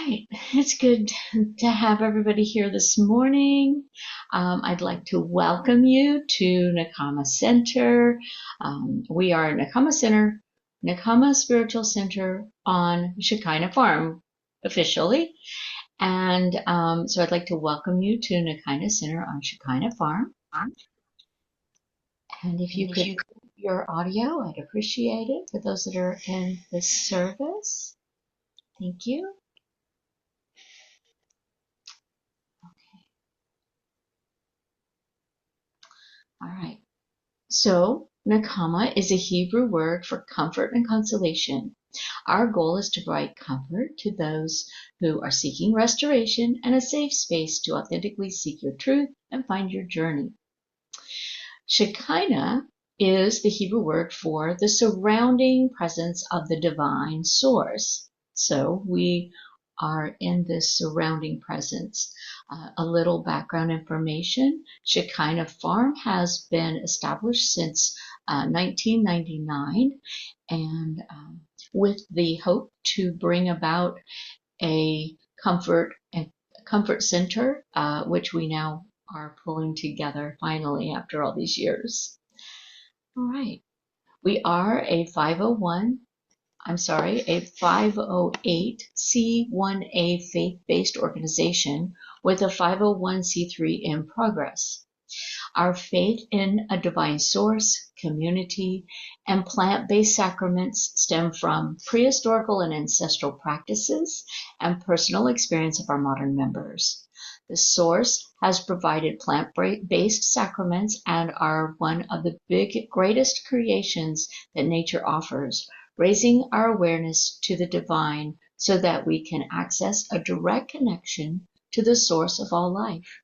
right, it's good to have everybody here this morning. I'd like to welcome you to Nakama Center. We are Nakama Center, Nakama Spiritual Center on Shekinah Farm officially. And so I'd like to welcome you to Nakama Center on Shekinah Farm. And if you could mute your audio, I'd appreciate it for those that are in this service. Thank you. All right. So, nakama is a Hebrew word for comfort and consolation. Our goal is to provide comfort to those who are seeking restoration and a safe space to authentically seek your truth and find your journey. Shekinah is the Hebrew word for the surrounding presence of the divine source. So we are in this surrounding presence. A little background information. Shekinah Farm has been established since 1999 and with the hope to bring about a comfort center, which we now are pulling together finally after all these years. All right. We are a 508C1A faith-based organization with a 501c3 in progress. Our faith in a divine source, community, and plant-based sacraments stem from prehistorical and ancestral practices and personal experience of our modern members. The source has provided plant-based sacraments and are one of the greatest creations that nature offers, raising our awareness to the divine so that we can access a direct connection to the source of all life.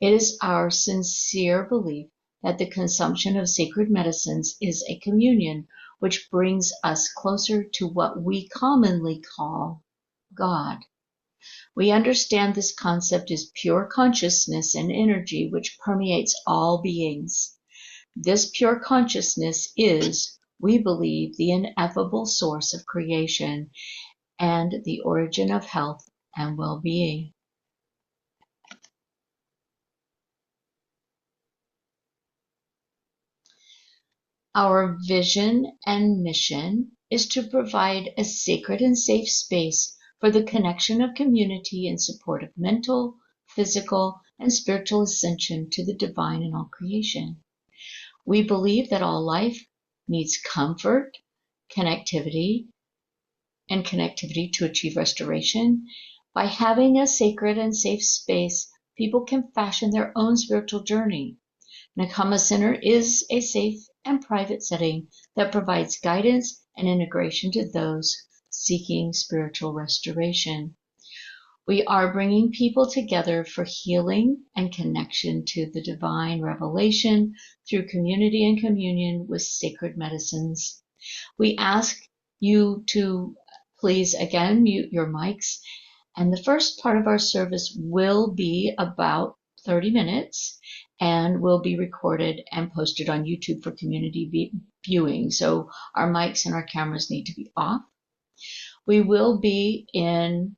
It is our sincere belief that the consumption of sacred medicines is a communion which brings us closer to what we commonly call God. We understand this concept is pure consciousness and energy which permeates all beings. This pure consciousness is, we believe, the ineffable source of creation and the origin of health and well-being. Our vision and mission is to provide a sacred and safe space for the connection of community in support of mental, physical, and spiritual ascension to the divine in all creation. We believe that all life needs comfort, connectivity to achieve restoration. By having a sacred and safe space, people can fashion their own spiritual journey. Nakama Center is a safe and private setting that provides guidance and integration to those seeking spiritual restoration. We are bringing people together for healing and connection to the divine revelation through community and communion with sacred medicines. We ask you to please again mute your mics, and the first part of our service will be about 30 minutes and will be recorded and posted on YouTube for community viewing. So our mics and our cameras need to be off. We will begin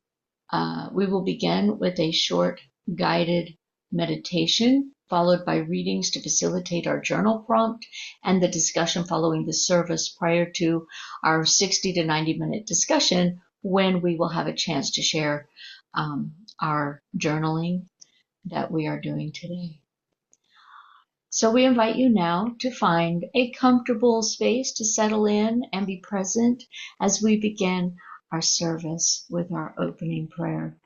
with a short guided meditation, followed by readings to facilitate our journal prompt and the discussion following the service prior to our 60 to 90-minute discussion, when we will have a chance to share our journaling that we are doing today. So we invite you now to find a comfortable space to settle in and be present as we begin our service with our opening prayer.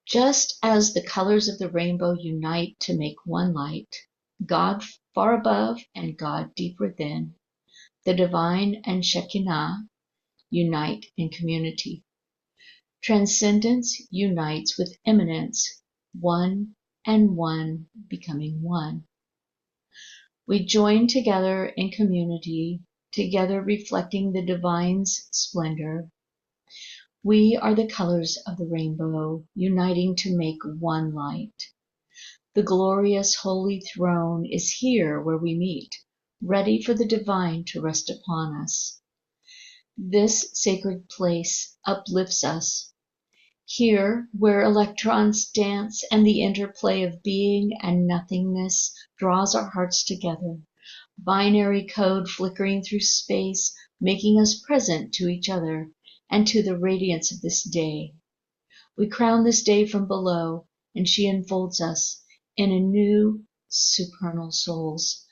Just as the colors of the rainbow unite to make one light, God far above and God deep within, the divine and Shekinah unite in community. Transcendence unites with immanence, one and one becoming one. We join together in community, together reflecting the divine's splendor. We are the colors of the rainbow, uniting to make one light. The glorious holy throne is here where we meet, ready for the divine to rest upon us. This sacred place uplifts us. Here, where electrons dance and the interplay of being and nothingness draws our hearts together, binary code flickering through space, making us present to each other and to the radiance of this day. We crown this day from below, and she enfolds us in a new supernal souls,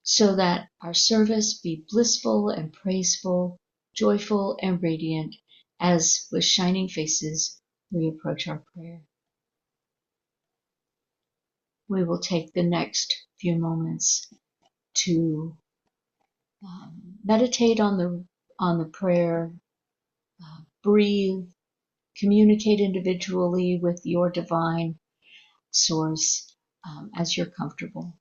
so that our service be blissful and praiseful, joyful and radiant, as with shining faces we approach our prayer. We will take the next few moments to meditate on the prayer, breathe, communicate individually with your divine source as you're comfortable.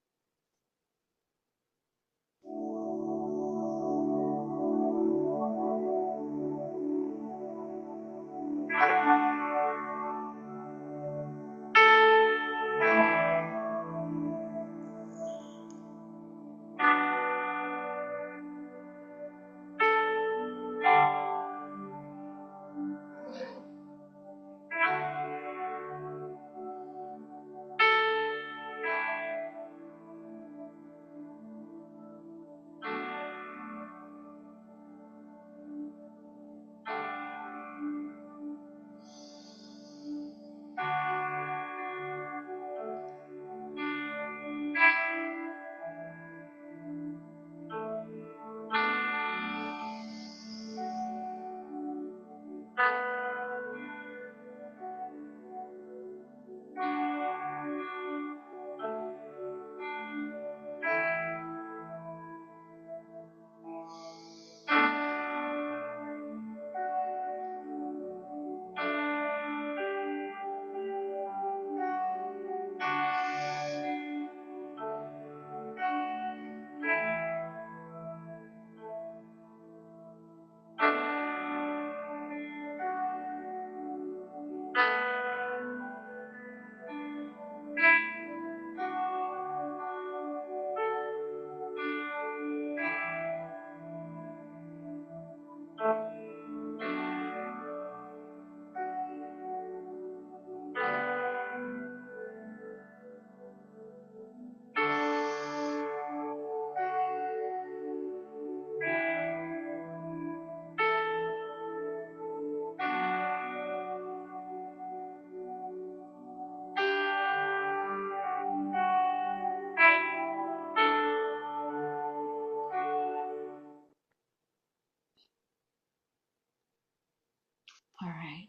All right.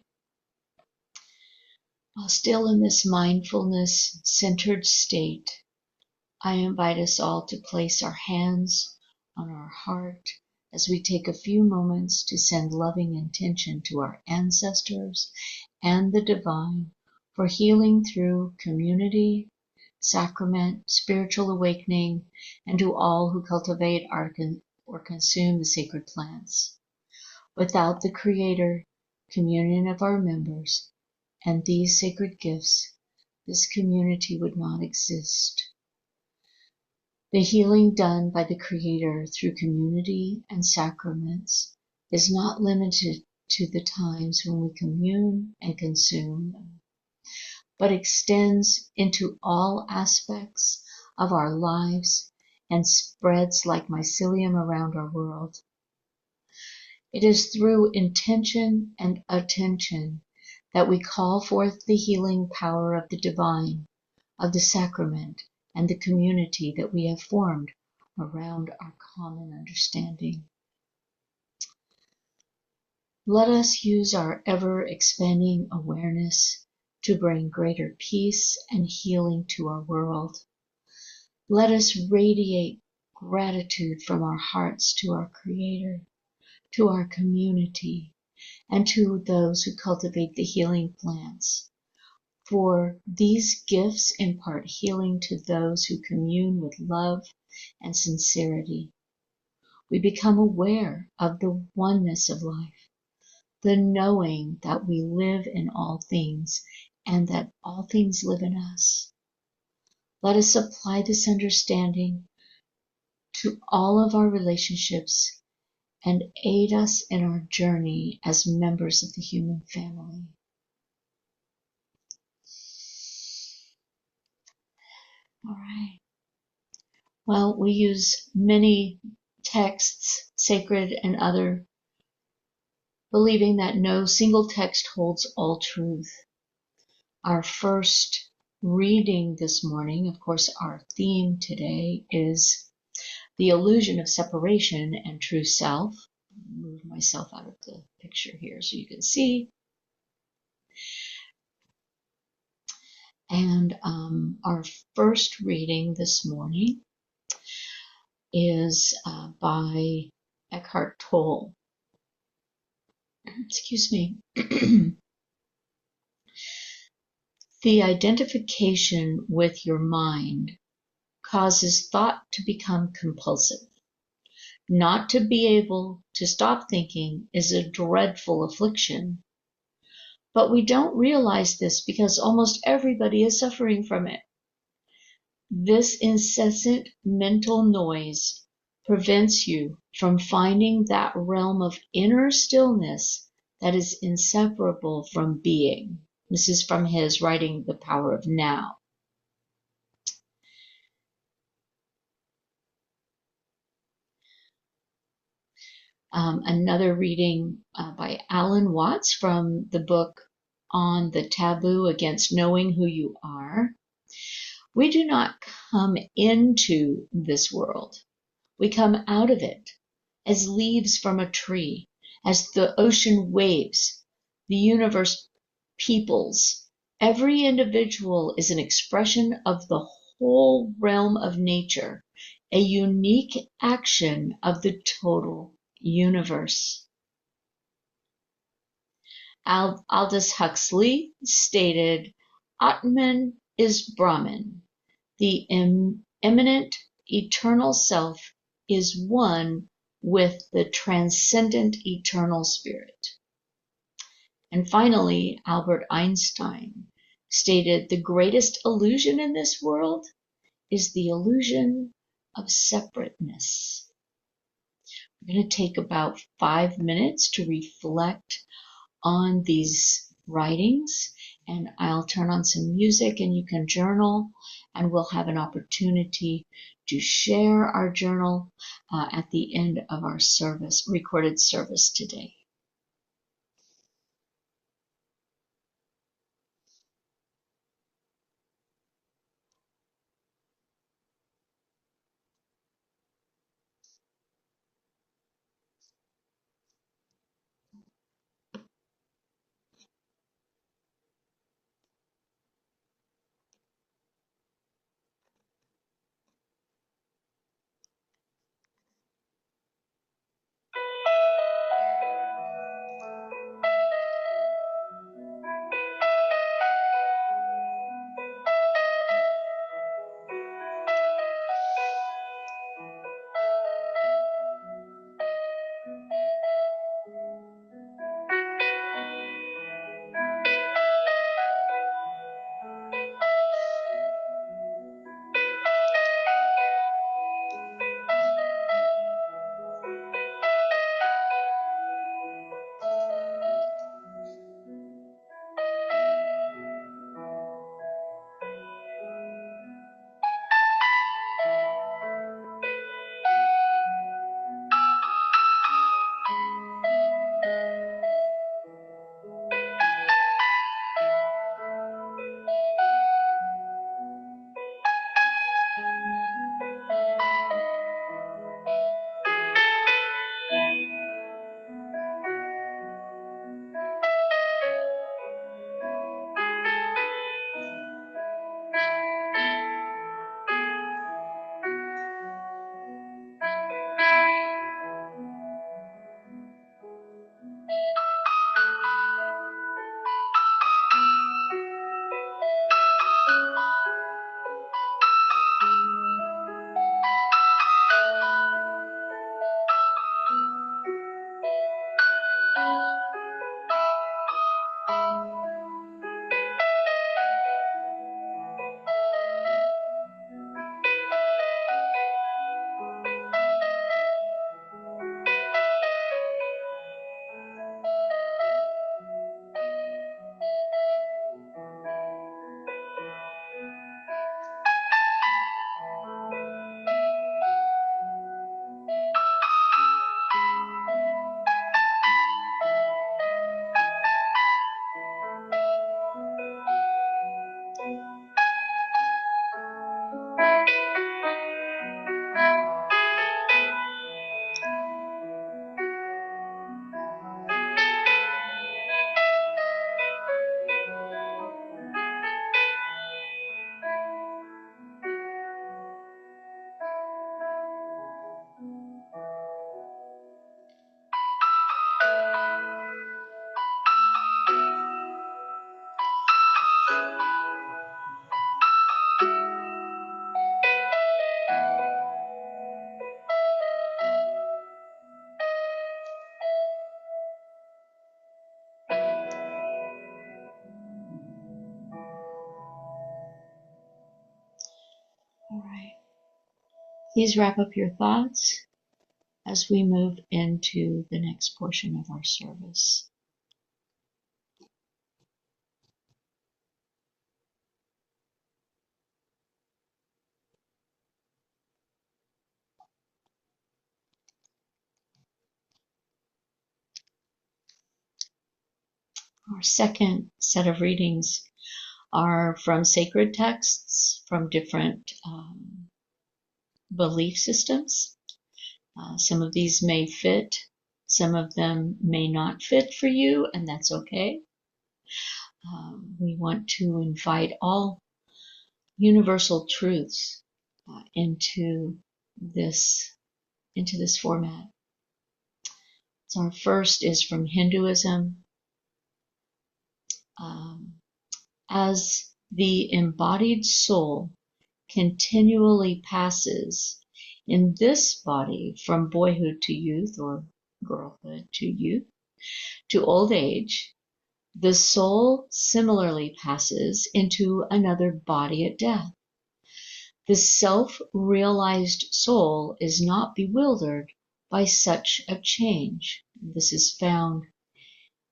While still in this mindfulness centered state, I invite us all to place our hands on our heart as we take a few moments to send loving intention to our ancestors and the divine for healing through community, sacrament, spiritual awakening, and to all who cultivate or consume the sacred plants. Without the Creator, communion of our members, and these sacred gifts, this community would not exist. The healing done by the Creator through community and sacraments is not limited to the times when we commune and consume them, but extends into all aspects of our lives and spreads like mycelium around our world. It is through intention and attention that we call forth the healing power of the divine, of the sacrament, and the community that we have formed around our common understanding. Let us use our ever-expanding awareness to bring greater peace and healing to our world. Let us radiate gratitude from our hearts to our Creator, to our community, and to those who cultivate the healing plants. For these gifts impart healing to those who commune with love and sincerity. We become aware of the oneness of life, the knowing that we live in all things and that all things live in us. Let us apply this understanding to all of our relationships and aid us in our journey as members of the human family. All right. Well, we use many texts, sacred and other, believing that no single text holds all truth. Our first reading this morning, of course, our theme today is the illusion of separation and true self. I'll move myself out of the picture here so you can see. And our first reading this morning is by Eckhart Tolle. Excuse me. The identification with your mind causes thought to become compulsive. Not to be able to stop thinking is a dreadful affliction. But we don't realize this because almost everybody is suffering from it. This incessant mental noise prevents you from finding that realm of inner stillness that is inseparable from being. This is from his writing, The Power of Now. Another reading by Alan Watts from the book on the taboo against knowing who you are. We do not come into this world. We come out of it as leaves from a tree, as the ocean waves, the universe peoples. Every individual is an expression of the whole realm of nature, a unique action of the total universe. Aldous Huxley stated, Atman is Brahman. The immanent eternal self is one with the transcendent eternal spirit. And finally, Albert Einstein stated, the greatest illusion in this world is the illusion of separateness. We're going to take about 5 minutes to reflect on these writings, and I'll turn on some music and you can journal, and we'll have an opportunity to share our journal at the end of our service, recorded service today. Please wrap up your thoughts as we move into the next portion of our service. Our second set of readings are from sacred texts from different belief systems. Some of these may fit, some of them may not fit for you, and that's okay. We want to invite all universal truths into this format. So our first is from Hinduism. As the embodied soul continually passes in this body from boyhood to youth, or girlhood to youth, to old age, the soul similarly passes into another body at death. The self-realized soul is not bewildered by such a change. This is found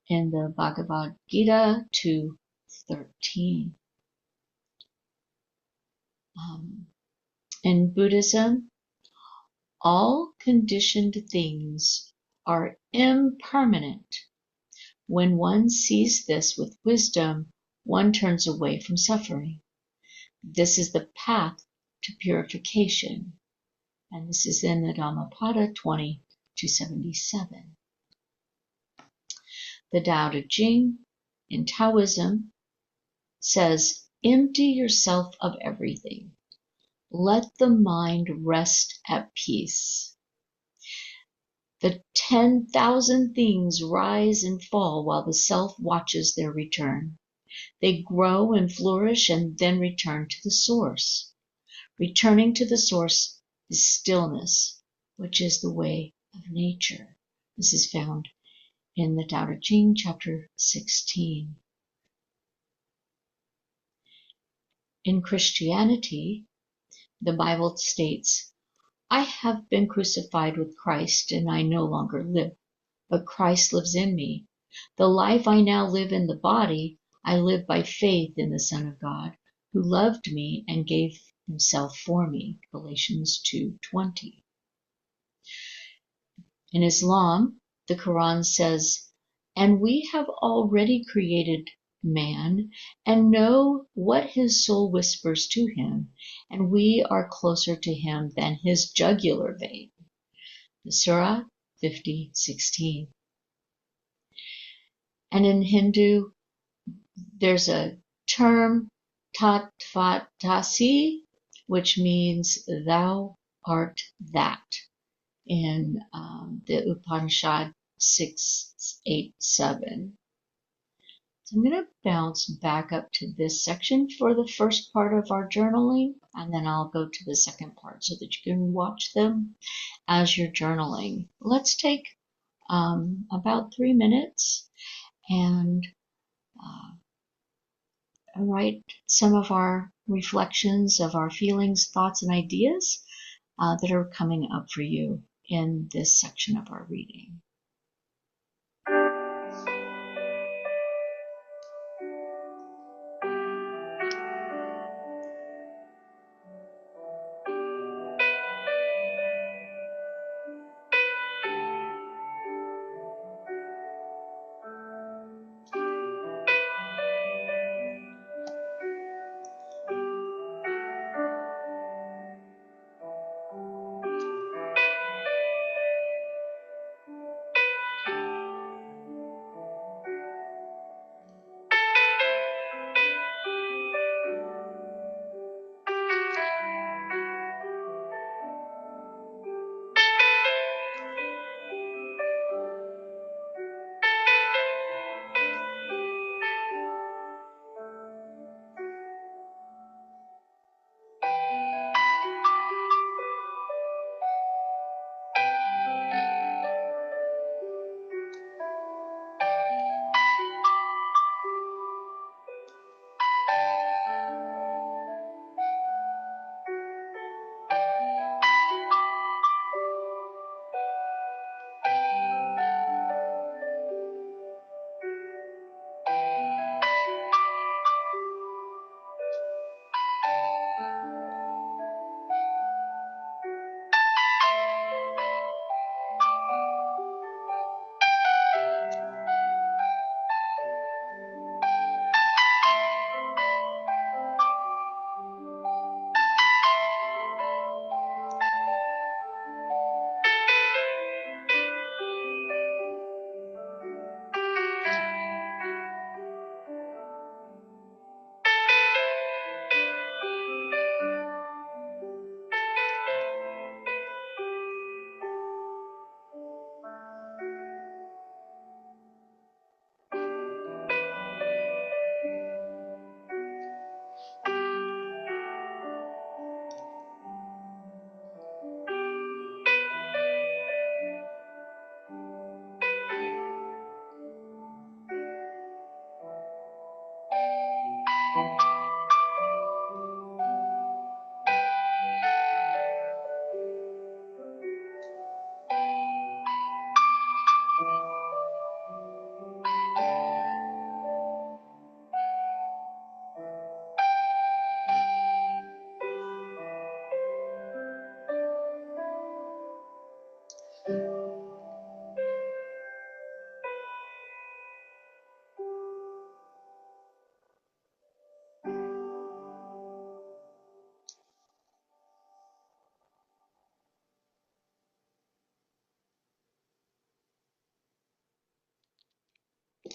in the Bhagavad Gita 2:13. In Buddhism, all conditioned things are impermanent. When one sees this with wisdom, one turns away from suffering. This is the path to purification. And this is in the Dhammapada 20:277. The Tao Te Ching in Taoism says, empty yourself of everything. Let the mind rest at peace. The 10,000 things rise and fall while the self watches their return. They grow and flourish and then return to the source. Returning to the source is stillness, which is the way of nature. This is found in the Tao Te Ching, chapter 16. In Christianity, the Bible states, I have been crucified with Christ, and I no longer live, but Christ lives in me. The life I now live in the body, I live by faith in the Son of God, who loved me and gave himself for me. Galatians 2:20. In Islam, the Quran says, and we have already created man and know what his soul whispers to him, and we are closer to him than his jugular vein. The Surah 50:16. And in Hindu, there's a term, Tattvasi, which means thou art that, in the Upanishad 6:8-7. So I'm going to bounce back up to this section for the first part of our journaling, and then I'll go to the second part so that you can watch them as you're journaling. Let's take about 3 minutes and write some of our reflections of our feelings, thoughts, and ideas that are coming up for you in this section of our reading.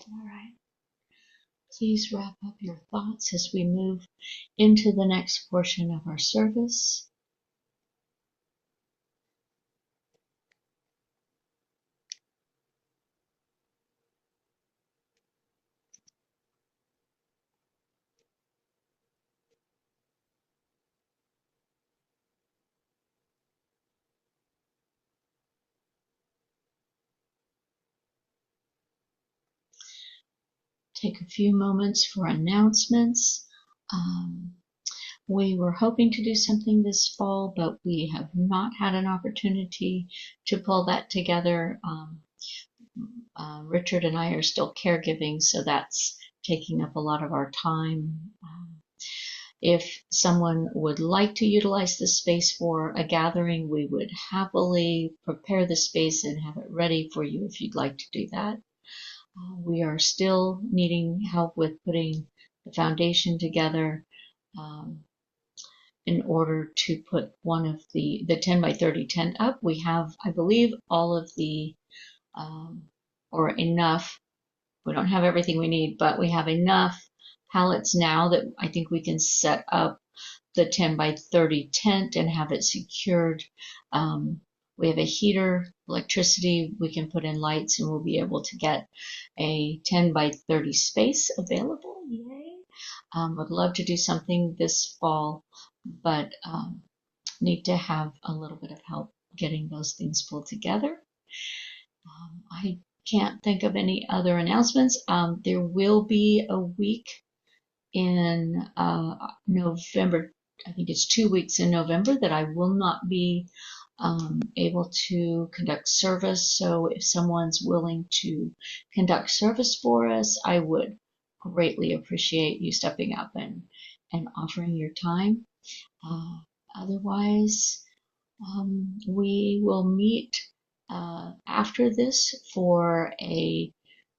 All right. Please wrap up your thoughts as we move into the next portion of our service. Take a few moments for announcements. We were hoping to do something this fall, but we have not had an opportunity to pull that together. Richard and I are still caregiving, so that's taking up a lot of our time. If someone would like to utilize this space for a gathering, we would happily prepare the space and have it ready for you if you'd like to do that. We are still needing help with putting the foundation together in order to put one of the 10 by 30 tent up. We have, I believe, all of the, or enough. We don't have everything we need, but we have enough pallets now that I think we can set up the 10 by 30 tent and have it secured. We have a heater, electricity, we can put in lights, and we'll be able to get a 10 by 30 space available. Yay! Would love to do something this fall, but need to have a little bit of help getting those things pulled together. I can't think of any other announcements. There will be a week in November. I think it's 2 weeks in November that I will not be able to conduct service. So if someone's willing to conduct service for us, I would greatly appreciate you stepping up and offering your time. Otherwise, we will meet after this for a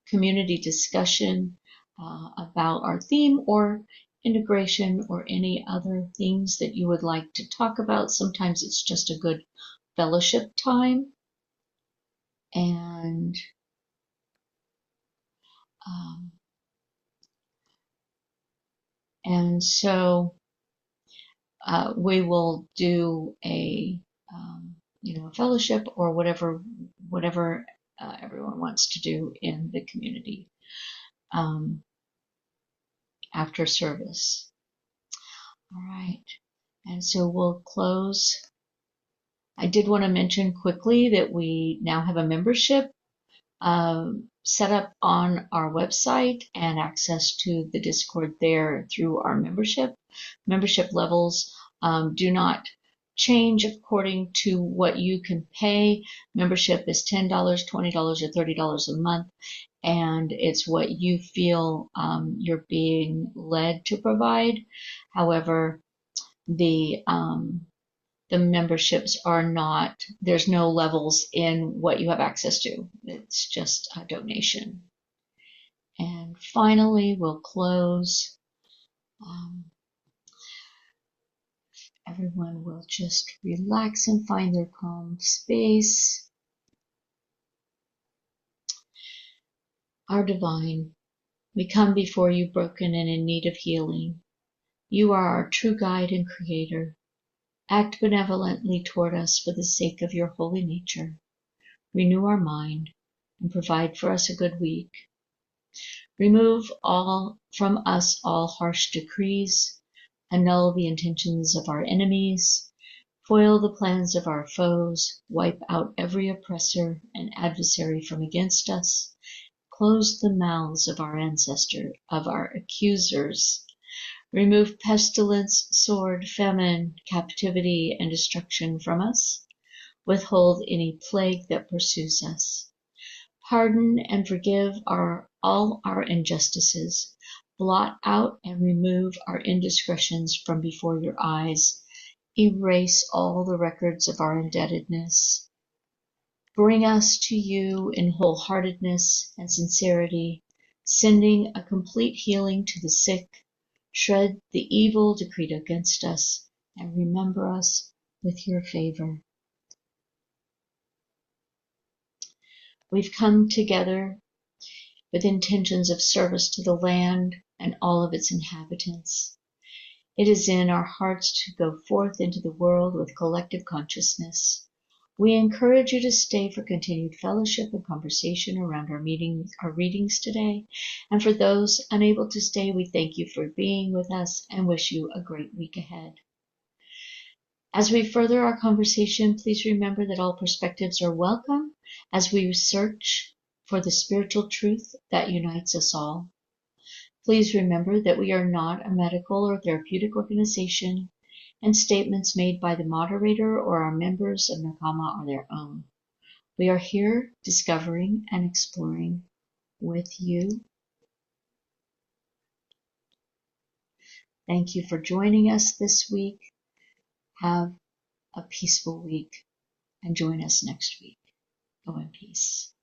community discussion about our theme or integration or any other things that you would like to talk about. Sometimes it's just a good fellowship time. And so we will do a fellowship or whatever everyone wants to do in the community after service. All right, and so we'll close. I did want to mention quickly that we now have a membership set up on our website and access to the Discord there through our membership. Membership levels do not change according to what you can pay. Membership is $10, $20, or $30 a month, and it's what you feel you're being led to provide. However, the memberships are not, there's no levels in what you have access to. It's just a donation. And finally, we'll close. Everyone will just relax and find their calm space. Our divine, we come before you broken and in need of healing. You are our true guide and creator. Act benevolently toward us for the sake of your holy nature. Renew our mind and provide for us a good week. Remove from us all harsh decrees, annul the intentions of our enemies, foil the plans of our foes, wipe out every oppressor and adversary from against us, close the mouths of our accusers, remove pestilence, sword, famine, captivity, and destruction from us, withhold any plague that pursues us. Pardon and forgive all our injustices. Blot out and remove our indiscretions from before your eyes. Erase all the records of our indebtedness. Bring us to you in wholeheartedness and sincerity, sending a complete healing to the sick. Shred the evil decreed against us, and remember us with your favor. We've come together with intentions of service to the land and all of its inhabitants. It is in our hearts to go forth into the world with collective consciousness. We encourage you to stay for continued fellowship and conversation around our readings today. And for those unable to stay, we thank you for being with us and wish you a great week ahead. As we further our conversation, please remember that all perspectives are welcome as we search for the spiritual truth that unites us all. Please remember that we are not a medical or therapeutic organization, and statements made by the moderator or our members of Nakama are their own. We are here discovering and exploring with you. Thank you for joining us this week. Have a peaceful week and join us next week. Go in peace.